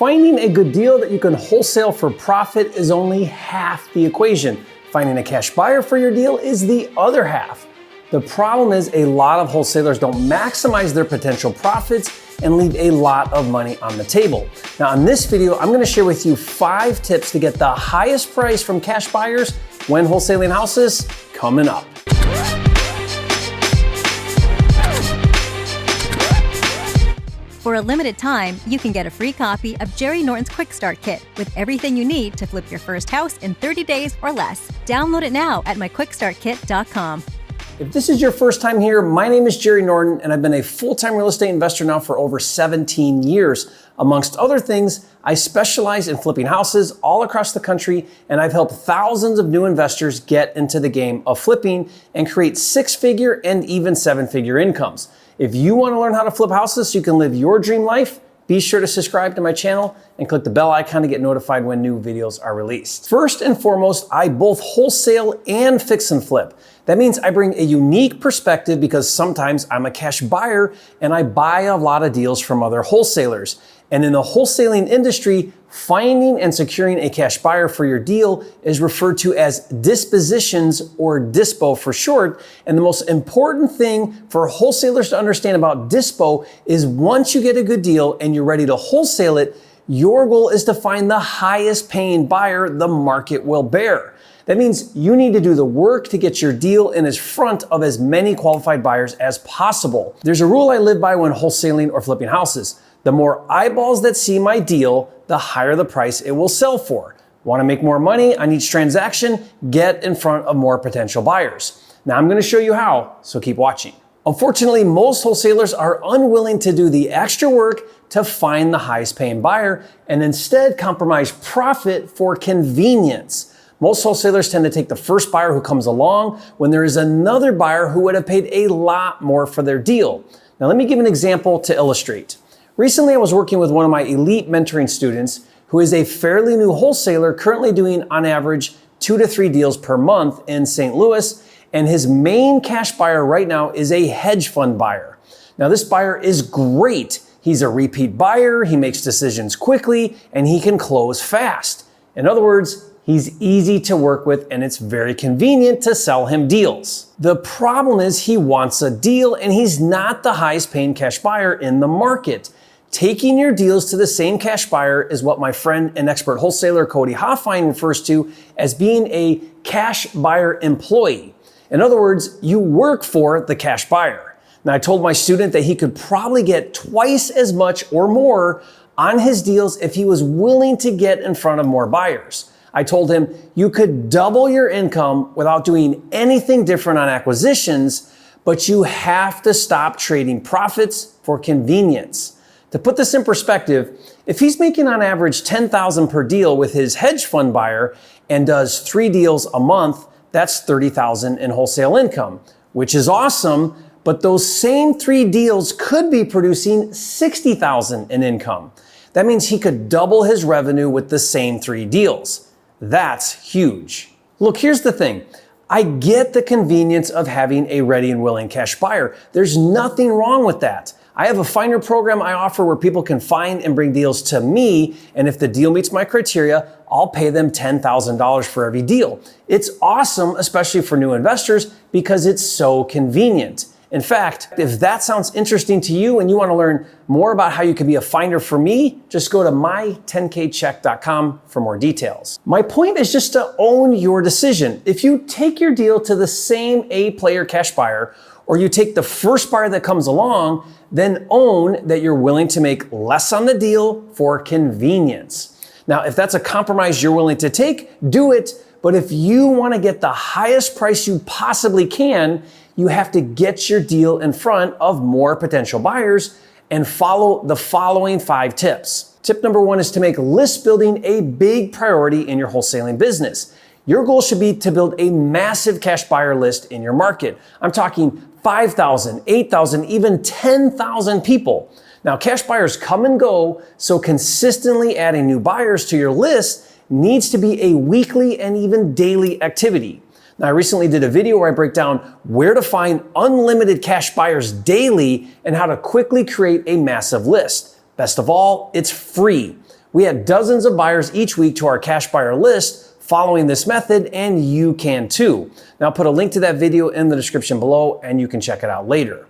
Finding a good deal that you can wholesale for profit is only half the equation. Finding a cash buyer for your deal is the other half. The problem is a lot of wholesalers don't maximize their potential profits and leave a lot of money on the table. Now in this video, I'm gonna share with you 5 tips to get the highest price from cash buyers when wholesaling houses, coming up. For a limited time, you can get a free copy of Jerry Norton's Quickstart Kit with everything you need to flip your first house in 30 days or less. Download it now at myquickstartkit.com. If this is your first time here, my name is Jerry Norton, and I've been a full-time real estate investor now for over 17 years. Amongst other things, I specialize in flipping houses all across the country, and I've helped thousands of new investors get into the game of flipping and create 6-figure and even 7-figure incomes. If you want to learn how to flip houses so you can live your dream life, be sure to subscribe to my channel and click the bell icon to get notified when new videos are released. First and foremost, I both wholesale and fix and flip. That means I bring a unique perspective because sometimes I'm a cash buyer and I buy a lot of deals from other wholesalers. And in the wholesaling industry, finding and securing a cash buyer for your deal is referred to as dispositions, or DISPO for short. And the most important thing for wholesalers to understand about DISPO is once you get a good deal and you're ready to wholesale it, your goal is to find the highest paying buyer the market will bear. That means you need to do the work to get your deal in front of as many qualified buyers as possible. There's a rule I live by when wholesaling or flipping houses. The more eyeballs that see my deal, the higher the price it will sell for. Want to make more money on each transaction? Get in front of more potential buyers. Now I'm going to show you how, so keep watching. Unfortunately, most wholesalers are unwilling to do the extra work to find the highest paying buyer and instead compromise profit for convenience. Most wholesalers tend to take the first buyer who comes along when there is another buyer who would have paid a lot more for their deal. Now let me give an example to illustrate. Recently, I was working with one of my elite mentoring students who is a fairly new wholesaler currently doing on average 2 to 3 deals per month in St. Louis, and his main cash buyer right now is a hedge fund buyer. Now this buyer is great. He's a repeat buyer, he makes decisions quickly, and he can close fast. In other words, he's easy to work with and it's very convenient to sell him deals. The problem is he wants a deal and he's not the highest paying cash buyer in the market. Taking your deals to the same cash buyer is what my friend and expert wholesaler Cody Hoffine refers to as being a cash buyer employee. In other words, you work for the cash buyer. Now I told my student that he could probably get twice as much or more on his deals if he was willing to get in front of more buyers. I told him you could double your income without doing anything different on acquisitions, but you have to stop trading profits for convenience. To put this in perspective, if he's making on average $10,000 per deal with his hedge fund buyer and does 3 deals a month, that's $30,000 in wholesale income, which is awesome, but those same 3 deals could be producing $60,000 in income. That means he could double his revenue with the same 3 deals. That's huge. Look, here's the thing. I get the convenience of having a ready and willing cash buyer. There's nothing wrong with that. I have a finder program I offer where people can find and bring deals to me, and if the deal meets my criteria, I'll pay them $10,000 for every deal. It's awesome, especially for new investors, because it's so convenient. In fact, if that sounds interesting to you and you want to learn more about how you can be a finder for me, just go to my10kcheck.com for more details. My point is just to own your decision. If you take your deal to the same A-player cash buyer, or you take the first buyer that comes along, then own that you're willing to make less on the deal for convenience. Now, if that's a compromise you're willing to take, do it. But if you want to get the highest price you possibly can, you have to get your deal in front of more potential buyers and follow the following 5 tips. Tip number 1 is to make list building a big priority in your wholesaling business. Your goal should be to build a massive cash buyer list in your market. I'm talking 5,000, 8,000, even 10,000 people. Now, cash buyers come and go, so consistently adding new buyers to your list needs to be a weekly and even daily activity. Now, I recently did a video where I break down where to find unlimited cash buyers daily and how to quickly create a massive list. Best of all, it's free. We add dozens of buyers each week to our cash buyer list following this method, and you can too. Now I'll put a link to that video in the description below and you can check it out later.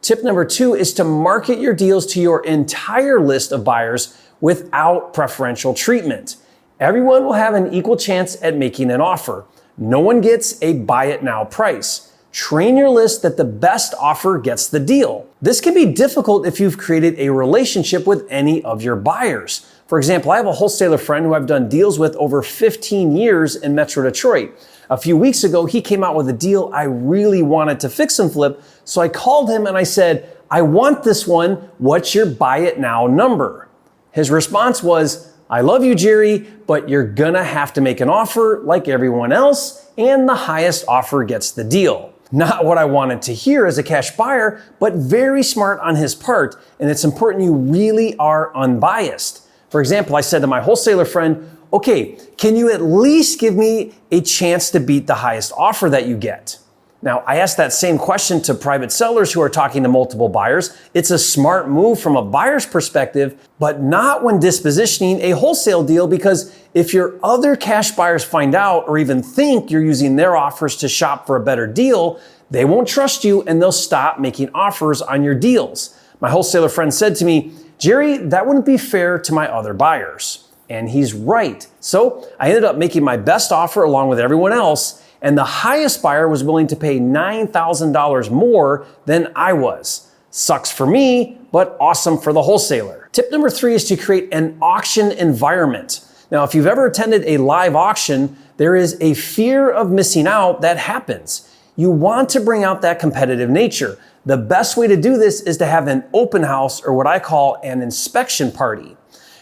Tip number 2 is to market your deals to your entire list of buyers without preferential treatment. Everyone will have an equal chance at making an offer. No one gets a buy it now price. Train your list that the best offer gets the deal. This can be difficult if you've created a relationship with any of your buyers. For example, I have a wholesaler friend who I've done deals with over 15 years in Metro Detroit. A few weeks ago, he came out with a deal I really wanted to fix and flip, so I called him and I said, "I want this one. What's your buy it now number?" His response was, "I love you, Jerry, but you're gonna have to make an offer like everyone else, and the highest offer gets the deal." Not what I wanted to hear as a cash buyer, but very smart on his part, and it's important you really are unbiased. For example, I said to my wholesaler friend, "Okay, can you at least give me a chance to beat the highest offer that you get?" Now, I asked that same question to private sellers who are talking to multiple buyers. It's a smart move from a buyer's perspective, but not when dispositioning a wholesale deal, because if your other cash buyers find out or even think you're using their offers to shop for a better deal, they won't trust you and they'll stop making offers on your deals. My wholesaler friend said to me, "Jerry, that wouldn't be fair to my other buyers." And he's right. So I ended up making my best offer along with everyone else, and the highest buyer was willing to pay $9,000 more than I was. Sucks for me, but awesome for the wholesaler. Tip number 3 is to create an auction environment. Now, if you've ever attended a live auction, there is a fear of missing out that happens. You want to bring out that competitive nature. The best way to do this is to have an open house, or what I call an inspection party.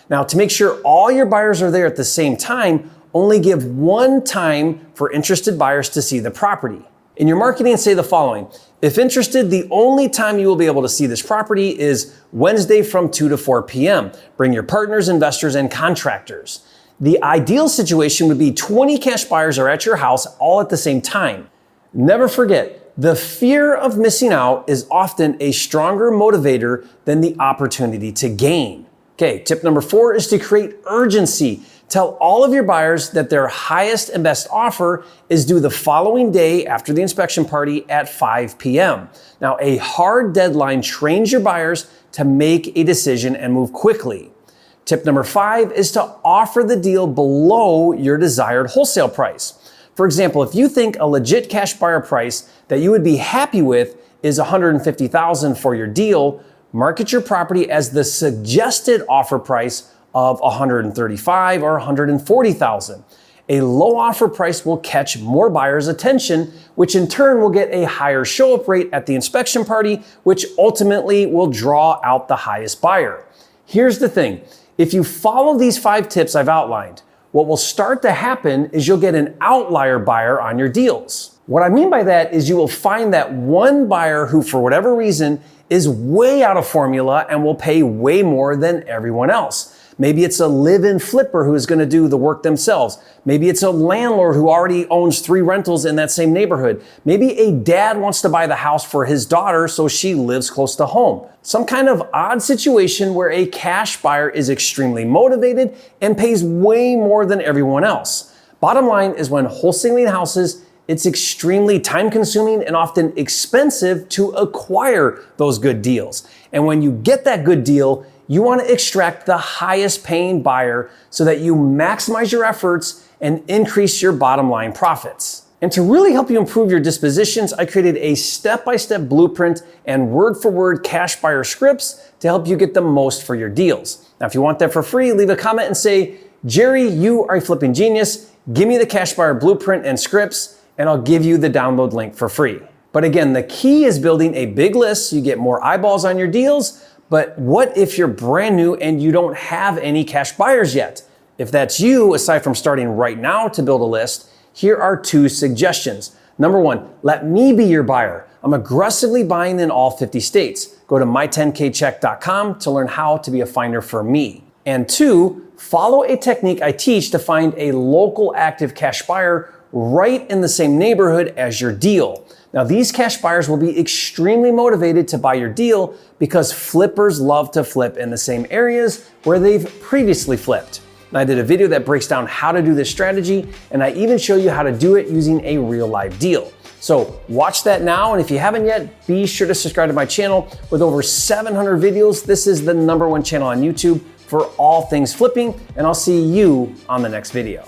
Now, to make sure all your buyers are there at the same time, only give one time for interested buyers to see the property. In your marketing, say the following: if interested, the only time you will be able to see this property is Wednesday from 2 to 4 p.m. Bring your partners, investors, and contractors. The ideal situation would be 20 cash buyers are at your house all at the same time. Never forget, the fear of missing out is often a stronger motivator than the opportunity to gain. Okay, tip number 4 is to create urgency. Tell all of your buyers that their highest and best offer is due the following day after the inspection party at 5 p.m. Now, a hard deadline trains your buyers to make a decision and move quickly. Tip number 5 is to offer the deal below your desired wholesale price. For example, if you think a legit cash buyer price that you would be happy with is $150,000 for your deal, market your property as the suggested offer price of $135,000 or $140,000. A low offer price will catch more buyers' attention, which in turn will get a higher show-up rate at the inspection party, which ultimately will draw out the highest buyer. Here's the thing: if you follow these 5 tips I've outlined, what will start to happen is you'll get an outlier buyer on your deals. What I mean by that is you will find that one buyer who, for whatever reason, is way out of formula and will pay way more than everyone else. Maybe it's a live-in flipper who is going to do the work themselves. Maybe it's a landlord who already owns 3 rentals in that same neighborhood. Maybe a dad wants to buy the house for his daughter so she lives close to home. Some kind of odd situation where a cash buyer is extremely motivated and pays way more than everyone else. Bottom line is, when wholesaling houses, it's extremely time-consuming and often expensive to acquire those good deals. And when you get that good deal, you want to extract the highest paying buyer so that you maximize your efforts and increase your bottom line profits. And to really help you improve your dispositions, I created a step-by-step blueprint and word-for-word cash buyer scripts to help you get the most for your deals. Now, if you want that for free, leave a comment and say, "Jerry, you are a flipping genius. Give me the cash buyer blueprint and scripts, and I'll give you the download link for free." But again, the key is building a big list so you get more eyeballs on your deals. But what if you're brand new and you don't have any cash buyers yet? If that's you, aside from starting right now to build a list, here are 2 suggestions. Number 1, let me be your buyer. I'm aggressively buying in all 50 states. Go to my10kcheck.com to learn how to be a finder for me. And 2, follow a technique I teach to find a local active cash buyer right in the same neighborhood as your deal. Now, these cash buyers will be extremely motivated to buy your deal because flippers love to flip in the same areas where they've previously flipped. And I did a video that breaks down how to do this strategy, and I even show you how to do it using a real live deal. So watch that now, and if you haven't yet, be sure to subscribe to my channel. With over 700 videos, this is the #1 channel on YouTube for all things flipping, and I'll see you on the next video.